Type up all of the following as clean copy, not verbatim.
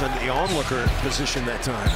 was in the onlooker position that time.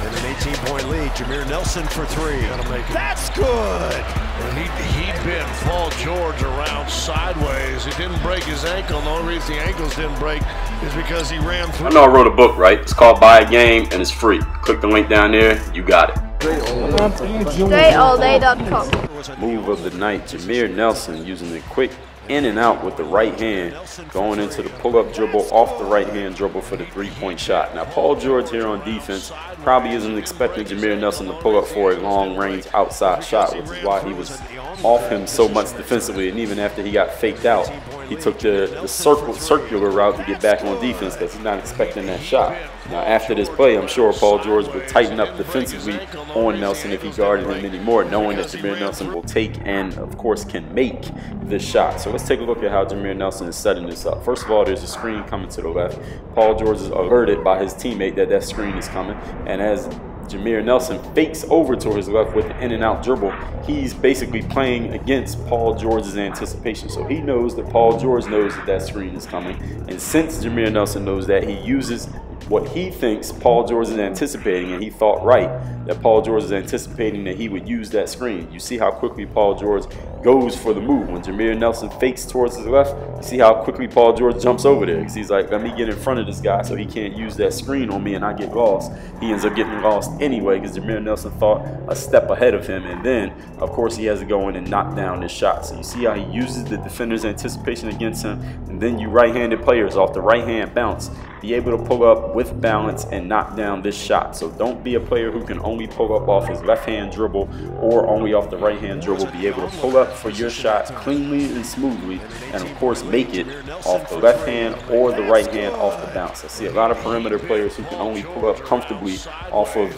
And an 18-point lead. Jameer Nelson for three. Gotta make it. That's good. And he bent Paul George around sideways. He didn't break his ankle. The only reason the ankles didn't break is because he ran through. I know I wrote a book, right? It's called Buy a Game, and it's free. Click the link down there. You got it. DreAllDay.com. Move of the night, Jameer Nelson using the quick in and out with the right hand, going into the pull-up dribble off the right hand dribble for the three-point shot. Now, Paul George here on defense probably isn't expecting Jameer Nelson to pull up for a long-range outside shot, which is why he was off him so much defensively. And even after he got faked out, he took the circular route to get back on defense because he's not expecting that shot. Now, after this play, I'm sure Paul George would tighten up defensively on Nelson if he guarded him anymore, knowing that Jameer Nelson will take and, of course, can make this shot. So let's take a look at how Jameer Nelson is setting this up. First of all, there's a screen coming to the left. Paul George is alerted by his teammate that that screen is coming, and as Jameer Nelson fakes over to his left with the in-and-out dribble, he's basically playing against Paul George's anticipation. So he knows that Paul George knows that that screen is coming, and since Jameer Nelson knows that, he uses what he thinks Paul George is anticipating, and he thought right that Paul George is anticipating that he would use that screen. You see how quickly Paul George goes for the move. When Jameer Nelson fakes towards his left, you see how quickly Paul George jumps over there because he's like, let me get in front of this guy so he can't use that screen on me and I get lost. He ends up getting lost anyway because Jameer Nelson thought a step ahead of him, and then of course he has to go in and knock down this shot. So you see how he uses the defender's anticipation against him, and then you right-handed players off the right hand bounce be able to pull up with balance and knock down this shot. So don't be a player who can only pull up off his left hand dribble or only off the right hand dribble. Be able to pull up for your shots cleanly and smoothly, and of course make it off the left hand or the right hand off the bounce. I see a lot of perimeter players who can only pull up comfortably off of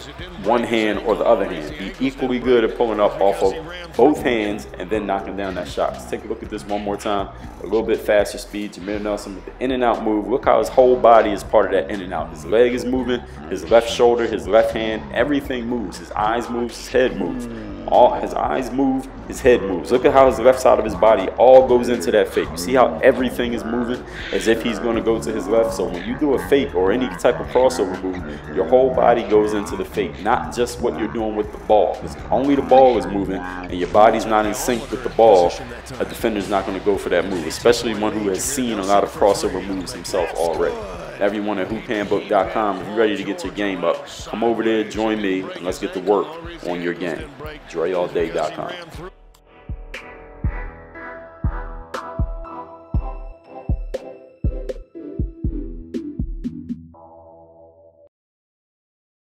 one hand or the other hand. Be equally good at pulling up off of both hands and then knocking down that shot. Let's take a look at this one more time. A little bit faster speed. Jameer Nelson with the in and out move. Look how his whole body is part of that in and out. His leg is moving, his left shoulder, his left hand, everything moves. His eyes move, his head moves. All his eyes move, his head moves. Look at how his left side of his body all goes into that fake. You see how everything is moving as if he's going to go to his left. So when you do a fake or any type of crossover move, your whole body goes into the fake, not just what you're doing with the ball. Because only the ball is moving and your body's not in sync with the ball, a defender's not going to go for that move, especially one who has seen a lot of crossover moves himself already. Everyone at hoophandbook.com, if you're ready to get your game up, come over there, join me, and let's get to work on your game. DreAllDay.com.